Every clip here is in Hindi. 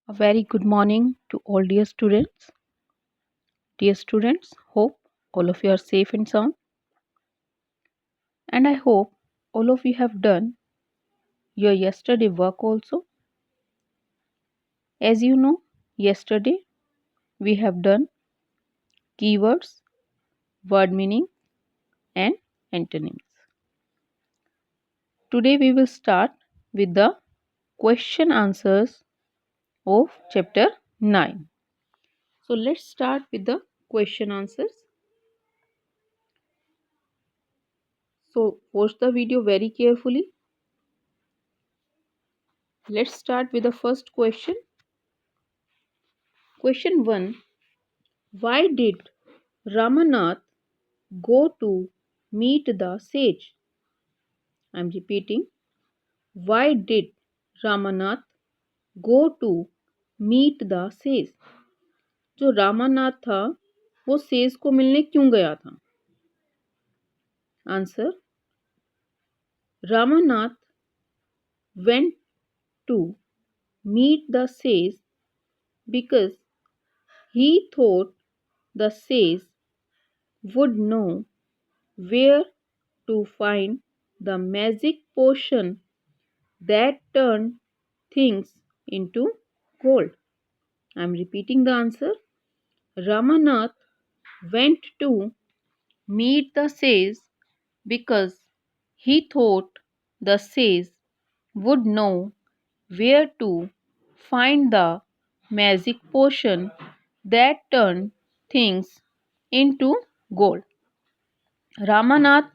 A very good morning to all dear students. Dear students, hope all of you are safe and sound. And I hope all of you have done your yesterday work also. As you know, yesterday we have done keywords, word meaning, and antonyms. Today we will start with the question answers of chapter 9. So let's start with the question answers. So watch the video very carefully. Let's start with the first question. Question 1. Why did Ramanath go to meet the sage? I am repeating. Why did Ramanath go to meet the sage? जो रामानाथ था वो सेज को मिलने क्यों गया था? Answer. Ramanath went to meet the sage because he thought the sage would know where to find the magic potion that turned things into gold. I am repeating the answer. Ramanath went to meet the sage because he thought the sage would know where to find the magic potion that turned things into gold. Ramanath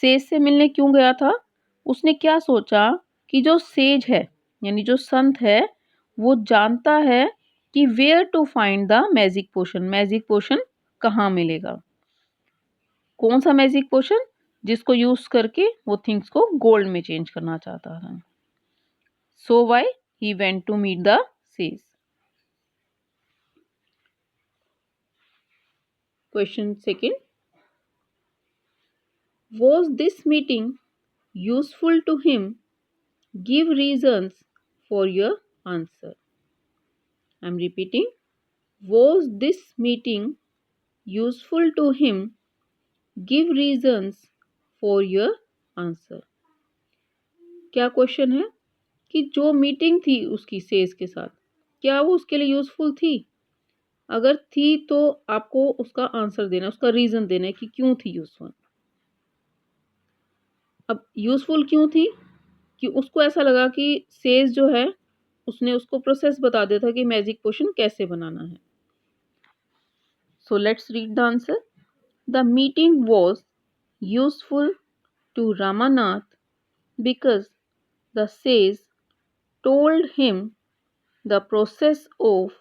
sage से मिलने क्यों गया था? उसने क्या सोचा कि जो सेज है यानी जो संत है वो जानता है कि where to find the magic potion कहाँ मिलेगा. कौन सा मैजिक पोशन? जिसको यूज करके वो थिंग्स को गोल्ड में चेंज करना चाहता था. So why he went to meet the sage. Question second. Was this meeting useful to him? Give reasons for your answer. I am repeating. Was this meeting useful to him? Give reasons for your answer. क्या क्वेश्चन है कि जो मीटिंग थी उसकी सेज के साथ क्या वो उसके लिए यूजफुल थी? अगर थी तो आपको उसका आंसर देना, उसका रीजन देना है कि क्यों थी यूजफुल. अब यूजफुल क्यों थी? कि उसको ऐसा लगा कि सेज जो है उसने उसको प्रोसेस बता दिया था कि मैजिक पोशन कैसे बनाना है. So let's read the answer. The meeting was useful to Ramanath because the sage told him the process of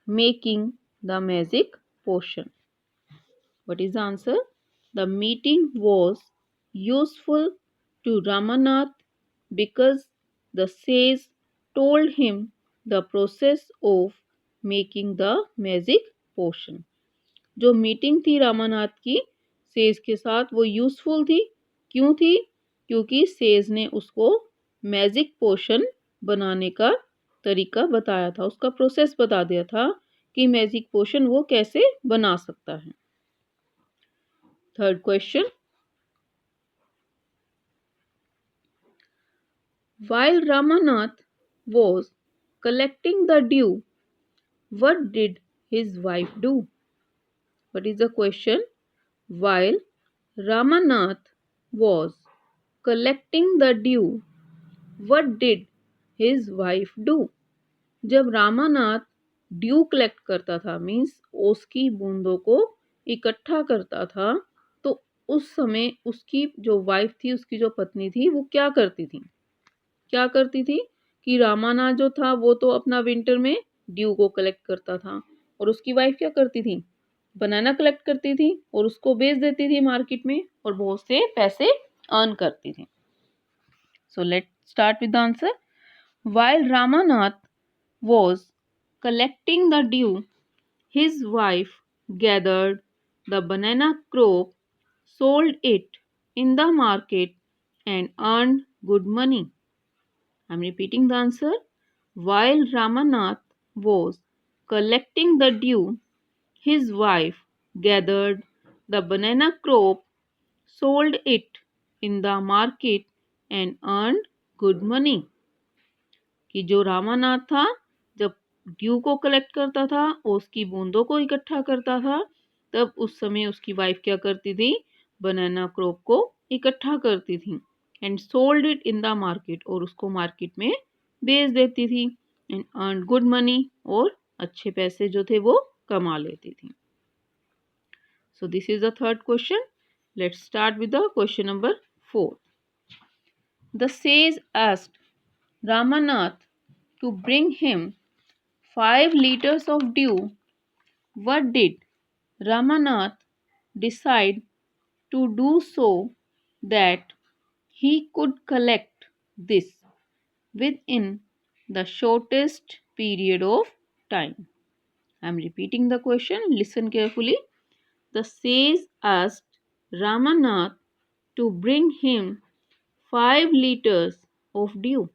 making the magic potion. What is the answer? The meeting was useful to Ramanath because the sage told him the process of making the magic potion. जो मीटिंग थी रामानाथ की सेज के साथ वो यूजफुल थी. क्यों थी? क्योंकि सेज ने उसको मैजिक पोशन बनाने का तरीका बताया था, उसका प्रोसेस बता दिया था कि मैजिक पोशन वो कैसे बना सकता है. Third question. While Ramanath was collecting the dew, what did his wife do? What is the question? While Ramanath was collecting the dew, what did his wife do? जब रामानाथ ड्यू कलेक्ट करता था मीन्स ओस की बूंदों को इकट्ठा करता था तो उस समय उसकी जो वाइफ थी, उसकी जो पत्नी थी, वो क्या करती थी? क्या करती थी कि रामानाथ जो था वो तो अपना विंटर में ड्यू को कलेक्ट करता था और उसकी वाइफ क्या करती थी? बनाना कलेक्ट करती थी और उसको बेच देती थी मार्केट में और बहुत से पैसे अर्न करती थी. So let's start with the answer. While Ramanath was collecting the dew, his wife gathered the banana crop, sold it in the market, and earned good money. I am repeating the answer. While Ramanath was collecting the dew, his wife gathered the banana crop, sold it in the market and earned good money. कि जो रामानाथ था जब ड्यू को कलेक्ट करता था और उसकी बूंदों को इकट्ठा करता था, तब उस समय उसकी वाइफ क्या करती थी, बनाना क्रॉप को इकट्ठा करती थी and sold it in the market, और उसको मार्केट में बेच देती थी एंड अर्न गुड मनी, और अच्छे पैसे जो थे वो कमा लेती थी. So this is the third question. Let's start with the question number 4. The sage asked Ramanath to bring him 5 liters of dew. What did Ramanath decide to do so that he could collect this within the shortest period of time? I am repeating the question. Listen carefully. The sage asked Ramanath to bring him 5 liters of dew.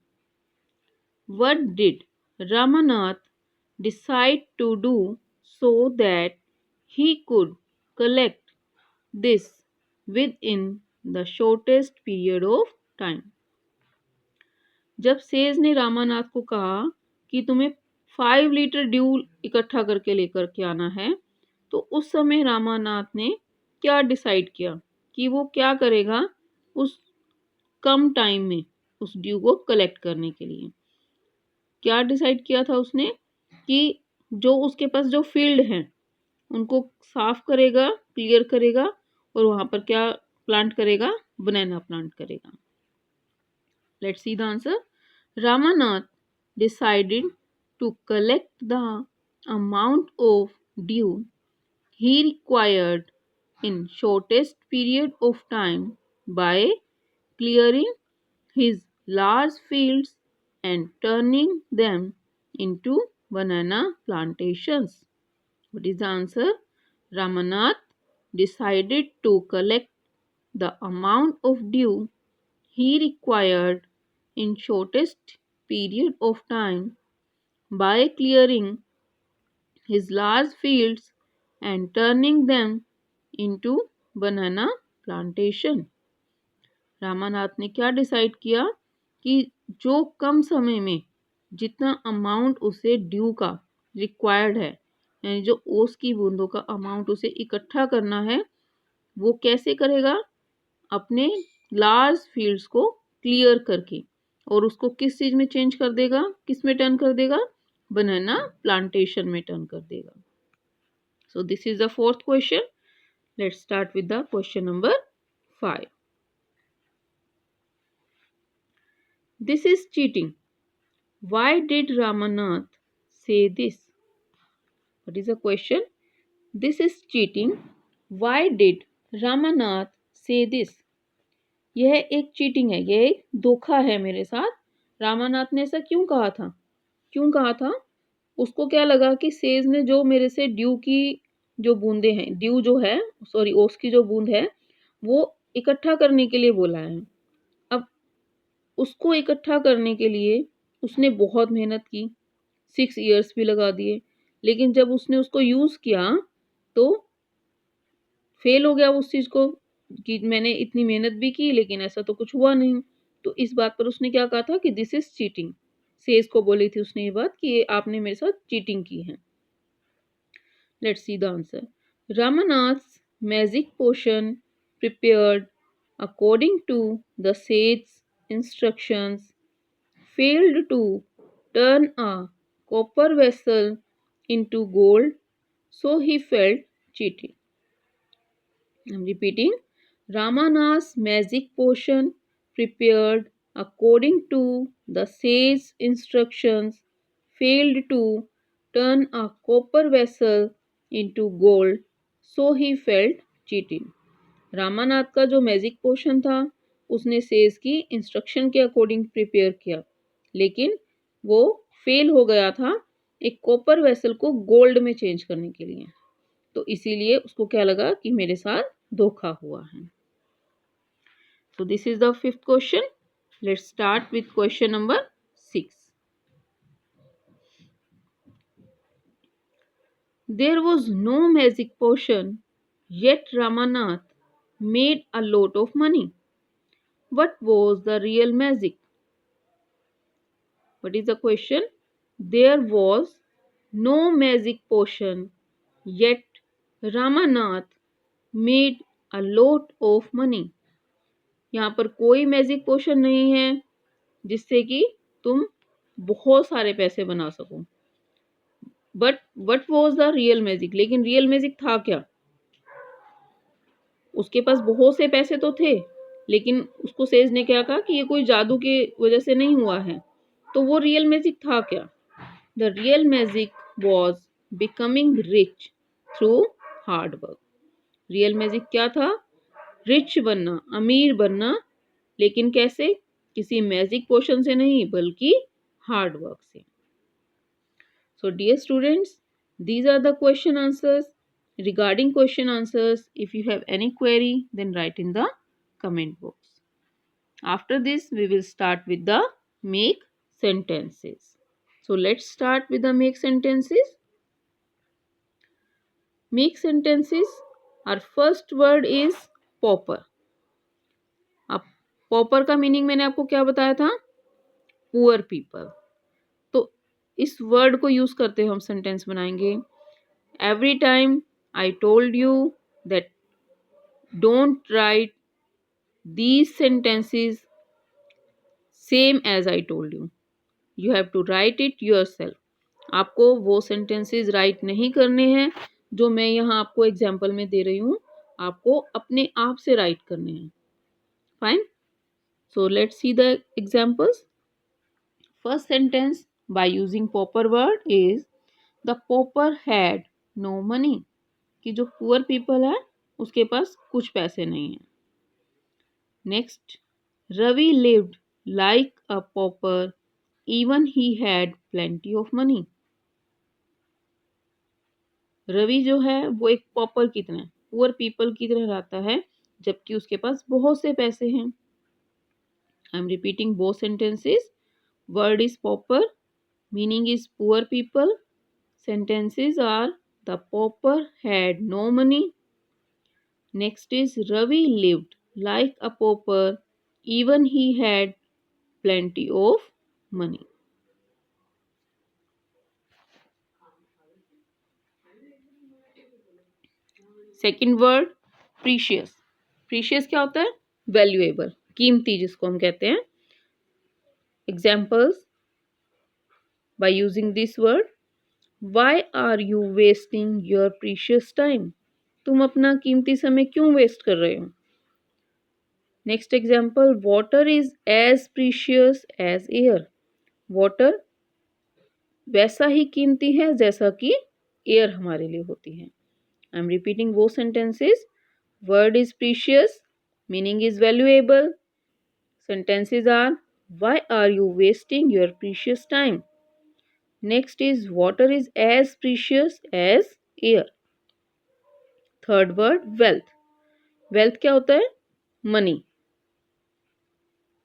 What did Ramanath decide to do so that he could collect this within the shortest period of time? जब सेज ने रामानाथ को कहा कि तुम्हें 5 लीटर ड्यू इकट्ठा करके लेकर के आना है, तो उस समय रामानाथ ने क्या डिसाइड किया कि वो क्या करेगा उस कम टाइम में उस ड्यू को कलेक्ट करने के लिए. क्या डिसाइड किया था उसने कि जो उसके पास जो फील्ड है उनको साफ करेगा, क्लियर करेगा, और वहां पर क्या प्लांट करेगा, बनाना प्लांट करेगा. Let's see the answer. Ramanath decided to collect the amount of dew he required in shortest period of time by clearing his large fields and turning them into banana plantations. What is the answer? Ramanath decided to collect the amount of dew he required in shortest period of time by clearing his large fields and turning them into banana plantation. Ramanath ने क्या डिसाइड किया कि जो कम समय में जितना अमाउंट उसे ड्यू का रिक्वायर्ड है, यानी जो ओस की बूंदों का अमाउंट उसे इकट्ठा करना है, वो कैसे करेगा, अपने लार्ज फील्ड्स को क्लियर करके, और उसको किस चीज में चेंज कर देगा, किस में टर्न कर देगा, बनाना प्लांटेशन में टर्न कर देगा. So this is the fourth question. Let's start with the question number 5. This is cheating. Why did Ramanath say this? What is the question? This is cheating. Why did Ramanath say this? यह एक चीटिंग है, यह एक धोखा है मेरे साथ. रामानाथ ने ऐसा क्यों कहा था? क्यों कहा था? उसको क्या लगा कि सेज ने जो मेरे से ड्यू की जो बूंदे हैं, ड्यू जो है, सॉरी ओस की जो बूंद है, वो इकट्ठा करने के लिए बोला है. अब उसको इकट्ठा करने के लिए उसने बहुत मेहनत की, 6 इयर्स भी लगा दिए, लेकिन जब उसने उसको यूज किया तो फेल हो गया उस चीज को, कि मैंने इतनी मेहनत भी की लेकिन ऐसा तो कुछ हुआ नहीं. तो इस बात पर उसने क्या कहा था कि दिस इज चीटिंग. सेज को बोली थी उसने ये बात कि ये आपने मेरे साथ चीटिंग की है. Let's see the answer. Ramanath's magic potion prepared according to the sage's instructions failed to turn a copper vessel into gold, so he felt cheated. I am repeating. Ramanath's magic potion prepared according to the sage's instructions failed to turn a copper vessel into gold, so he felt cheated. Ramanath का जो मैजिक पोशन था उसने सेज की इंस्ट्रक्शन के अकॉर्डिंग प्रिपेयर किया, लेकिन वो फेल हो गया था एक कॉपर वेसल को गोल्ड में चेंज करने के लिए. तो इसीलिए उसको क्या लगा कि मेरे साथ धोखा हुआ है. So this is the fifth question. Let's start with question number 6. There was no magic potion, yet Ramanath made a lot of money. What was the real magic? What is the question? There was no magic potion, yet Ramanath made a lot of money. यहाँ पर कोई मैजिक पोशन नहीं है जिससे कि तुम बहुत सारे पैसे बना सको. But what was the real magic? लेकिन रियल मैजिक था क्या? उसके पास बहुत से पैसे तो थे, लेकिन उसको सेज ने क्या कहा कि ये कोई जादू के वजह से नहीं हुआ है. तो वो रियल मैजिक था क्या? The real magic was becoming rich through hard work. Real magic क्या था? रिच बनना, अमीर बनना. लेकिन कैसे? किसी मैजिक पोशन से नहीं, बल्कि हार्ड वर्क से. So dear students, these are the question answers. Regarding question answers, if you have any query, then write in the comment box. After this, we will start with the make sentences. So let's start with the make sentences. Make sentences. Our first word is pauper. अब pauper का मीनिंग मैंने आपको क्या बताया था? Poor people. तो इस वर्ड को यूज करते हुए हम सेंटेंस बनाएंगे. Every time I told you that don't write these sentences same as I told you. You have to write it yourself. आपको वो sentences write नहीं करने हैं जो मैं यहाँ आपको एग्जाम्पल में दे रही हूँ. आपको अपने आप से राइट करने हैं. Fine. So let's see the examples. First sentence by using pauper word is the pauper had no money. कि जो पुअर पीपल है उसके पास कुछ पैसे नहीं है. Next, Ravi lived like a pauper even he had plenty of money. Ravi जो है वो एक पॉपर की तरह, पुअर पीपल की तरह रहता है, जबकि उसके पास बहुत से पैसे हैं. आई am repeating both sentences. Word is pauper, meaning is poor people. Sentences are the pauper had no money. Next is Ravi lived like a pauper even he had plenty of money. Second word precious. Precious क्या होता है? Valuable, कीमती जिसको हम कहते हैं. Examples by using this word. Why are you wasting your precious time? तुम अपना कीमती समय क्यों वेस्ट कर रहे हो? Next example, water is as precious as air. Water वैसा ही कीमती है जैसा कि एयर हमारे लिए होती है. आई एम रिपीटिंग वो sentences. Word is precious, meaning is valuable. Sentences are, why are you wasting your precious time. Next is water is as precious as air. Third word wealth. Wealth क्या होता है? Money.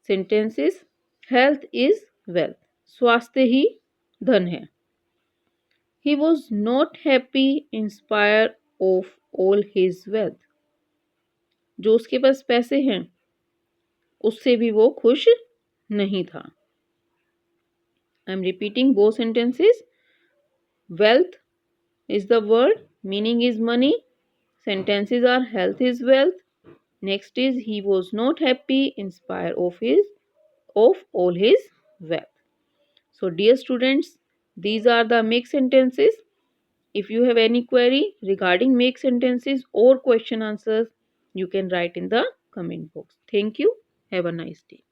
Sentences, health is wealth. स्वास्थ्य ही धन है. He was not happy in spite of all his wealth. जो उसके पास पैसे हैं उससे भी वो खुश नहीं था. आई am repeating both sentences. Wealth is the word, meaning is money. Sentences are health is wealth. Next is he was not happy in spite of all his wealth. So dear students, these are the make sentences. If you have any query regarding make sentences or question answers, you can write in the comment box. Thank you. Have a nice day.